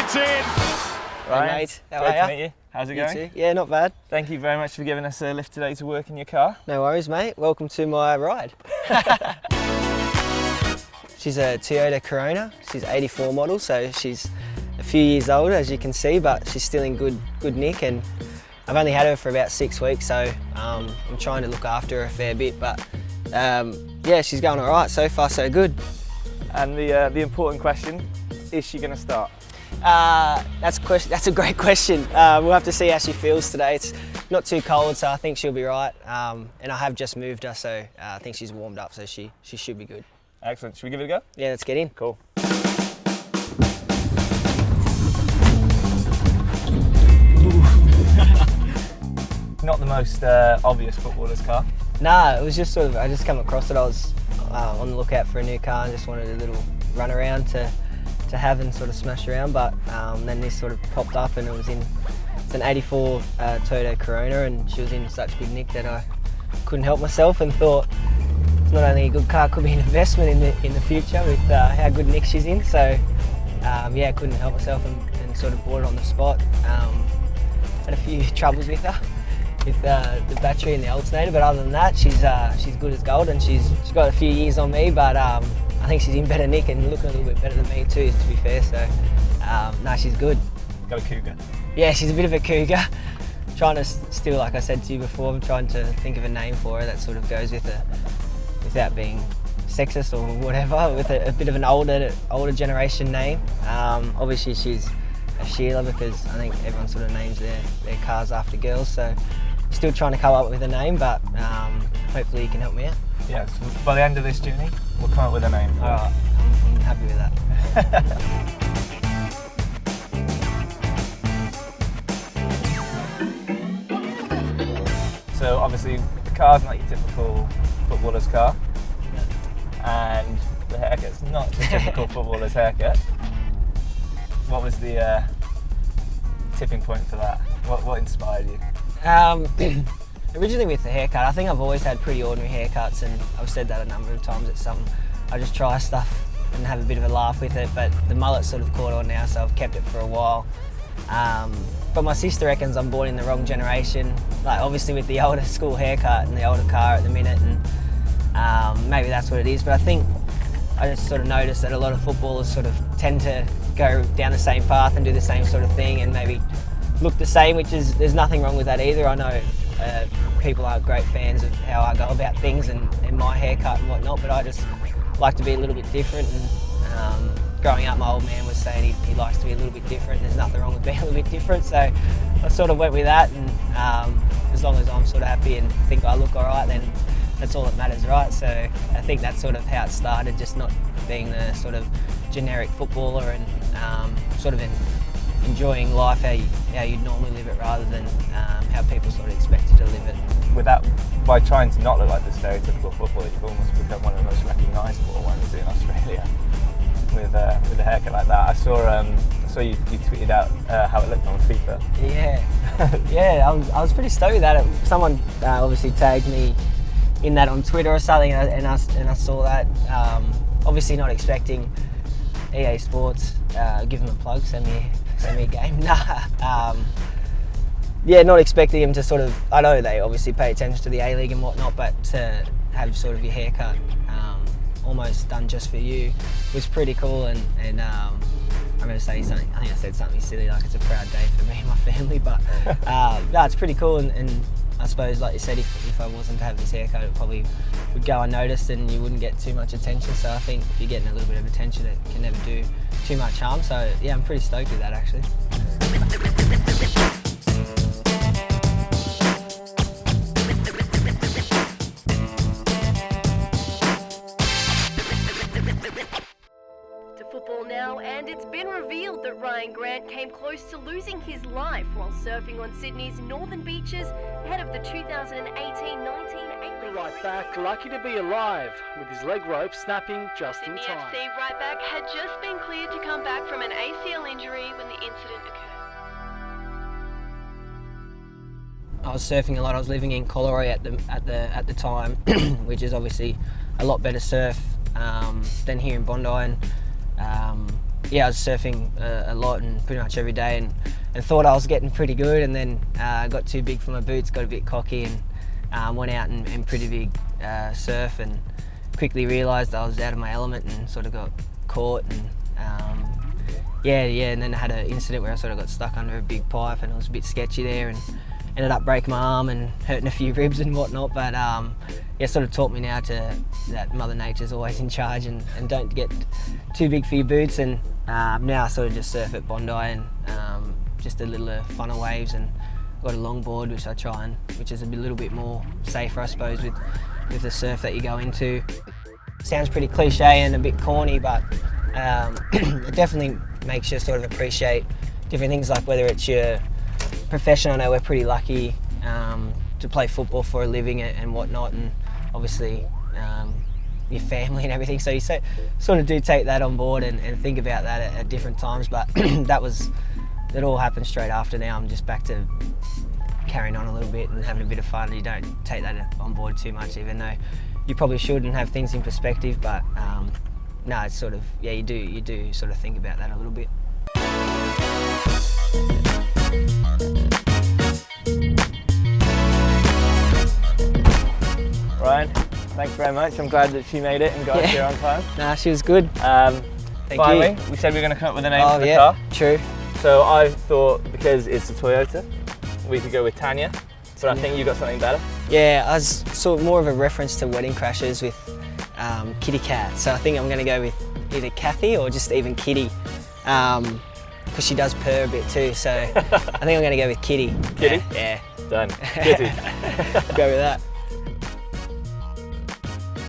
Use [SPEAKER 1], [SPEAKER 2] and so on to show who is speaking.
[SPEAKER 1] It's in!
[SPEAKER 2] Ryan,
[SPEAKER 3] Hey mate, how
[SPEAKER 2] great
[SPEAKER 3] are
[SPEAKER 2] to meet you. How's it
[SPEAKER 3] you?
[SPEAKER 2] going?
[SPEAKER 3] Too? Yeah, not bad.
[SPEAKER 2] Thank you very much for giving us a lift today to work in your car.
[SPEAKER 3] No worries, mate. Welcome to my ride. She's a Toyota Corona. She's 84 model, so she's a few years old, as you can see, but she's still in good nick. And I've only had her for about 6 weeks, so I'm trying to look after her a fair bit. But yeah, she's going all right so far, so good.
[SPEAKER 2] And the important question: is she going to start?
[SPEAKER 3] That's a great question. We'll have to see how she feels today. It's not too cold, so I think she'll be right. And I have just moved her, so I think she's warmed up, so she should be good.
[SPEAKER 2] Excellent. Should we give it a go?
[SPEAKER 3] Yeah, let's get in.
[SPEAKER 2] Cool. Not the most obvious footballer's car.
[SPEAKER 3] Nah, it was just sort of, I just come across it. I was on the lookout for a new car and just wanted a little run around to have and sort of smash around, but then this sort of popped up and it's an 84 Toyota Corona, and she was in such good nick that I couldn't help myself and thought it's not only a good car, it could be an investment in the future with how good nick she's in. So yeah, I couldn't help myself and sort of bought it on the spot. Had a few troubles with her, with the battery and the alternator, but other than that, she's good as gold, and she's got a few years on me, but I think she's in better nick and looking a little bit better than me too, to be fair. So no, she's good.
[SPEAKER 2] Got a cougar.
[SPEAKER 3] Yeah, she's a bit of a cougar. Trying to still, like I said to you before, I'm trying to think of a name for her that sort of goes with her, without being sexist or whatever, with a bit of an older generation name. Obviously she's a Sheila, because I think everyone sort of names their cars after girls, so still trying to come up with a name, but hopefully you can help me out.
[SPEAKER 2] Yes, by the end of this journey, we'll come up with a name for
[SPEAKER 3] Alright, I'm happy with that.
[SPEAKER 2] So obviously the car's not your typical footballer's car, and the haircut's not the typical footballer's haircut. What was the tipping point for that? What inspired you?
[SPEAKER 3] Originally with the haircut, I think I've always had pretty ordinary haircuts, and I've said that a number of times. It's something I just try stuff and have a bit of a laugh with it, but the mullet sort of caught on now, so I've kept it for a while. But my sister reckons I'm born in the wrong generation, like obviously with the older school haircut and the older car at the minute, and maybe that's what it is. But I think I just sort of noticed that a lot of footballers sort of tend to go down the same path and do the same sort of thing and maybe look the same, which is, there's nothing wrong with that either. I know people aren't great fans of how I go about things and my haircut and whatnot, but I just like to be a little bit different. And growing up, my old man was saying he likes to be a little bit different. There's nothing wrong with being a little bit different, so I sort of went with that, and as long as I'm sort of happy and think I look all right, then that's all that matters, right? So I think that's sort of how it started, just not being the sort of generic footballer, and sort of enjoying life how you'd normally live it, rather than how people sort of expect you to live it.
[SPEAKER 2] By trying to not look like the stereotypical footballer, you've almost become one of the most recognisable ones in Australia with a haircut like that. I saw you tweeted out how it looked on FIFA.
[SPEAKER 3] Yeah, yeah, I was pretty stoked with that. Someone obviously tagged me in that on Twitter or something, and I saw that. Obviously not expecting EA Sports, give them a plug, send me a game. Nah. Yeah, not expecting him to sort of, I know they obviously pay attention to the A-League and whatnot, but to have sort of your haircut almost done just for you was pretty cool. And I remember saying something, I think I said something silly like it's a proud day for me and my family, but no, it's pretty cool. And I suppose, like you said, if I wasn't to have this haircut, it probably would go unnoticed and you wouldn't get too much attention. So I think if you're getting a little bit of attention, it can never do too much harm. So yeah, I'm pretty stoked with that actually.
[SPEAKER 4] Football now, and it's been revealed that Rhyan Grant came close to losing his life while surfing on Sydney's northern beaches ahead of the 2018-19 A-League.
[SPEAKER 1] Right back, lucky to be alive, with his leg rope snapping just in
[SPEAKER 5] Sydney
[SPEAKER 1] time.
[SPEAKER 5] FC right back had just been cleared to come back from an ACL injury when the incident occurred.
[SPEAKER 3] I was surfing a lot. I was living in Collaroy at the time, which is obviously a lot better surf than here in Bondi. And yeah, I was surfing a lot and pretty much every day, and thought I was getting pretty good, and then got too big for my boots, got a bit cocky, and went out and pretty big surf, and quickly realised I was out of my element and sort of got caught, and and then I had an incident where I sort of got stuck under a big pipe, and it was a bit sketchy there, and ended up breaking my arm and hurting a few ribs and whatnot. But sort of taught me now that Mother Nature's always in charge, and don't get too big for your boots. And now I sort of just surf at Bondi, and just a little funner waves, and got a longboard which is a little bit more safer, I suppose, with the surf that you go into. Sounds pretty cliche and a bit corny, but it definitely makes you sort of appreciate different things, like whether it's your profession. I know we're pretty lucky to play football for a living and whatnot, and obviously your family and everything, so you sort of do take that on board and think about that at different times. But it all happened straight after. Now I'm just back to carrying on a little bit and having a bit of fun. You don't take that on board too much, even though you probably should, and have things in perspective. But no, it's sort of, you do sort of think about that a little bit.
[SPEAKER 2] Ryan, thanks very much. I'm glad that she made it and got here on time.
[SPEAKER 3] Nah, she was good.
[SPEAKER 2] Finally, we said we were going to come up with a name for the car.
[SPEAKER 3] True.
[SPEAKER 2] So I thought, because it's a Toyota, we could go with Tanya, but I think you got something better.
[SPEAKER 3] Yeah, I was sort of more of a reference to Wedding Crashers with Kitty Cat. So I think I'm going to go with either Kathy or just even Kitty, because she does purr a bit too. So I think I'm going to go with Kitty.
[SPEAKER 2] Kitty?
[SPEAKER 3] Yeah.
[SPEAKER 2] Done. Kitty.
[SPEAKER 3] Go with that.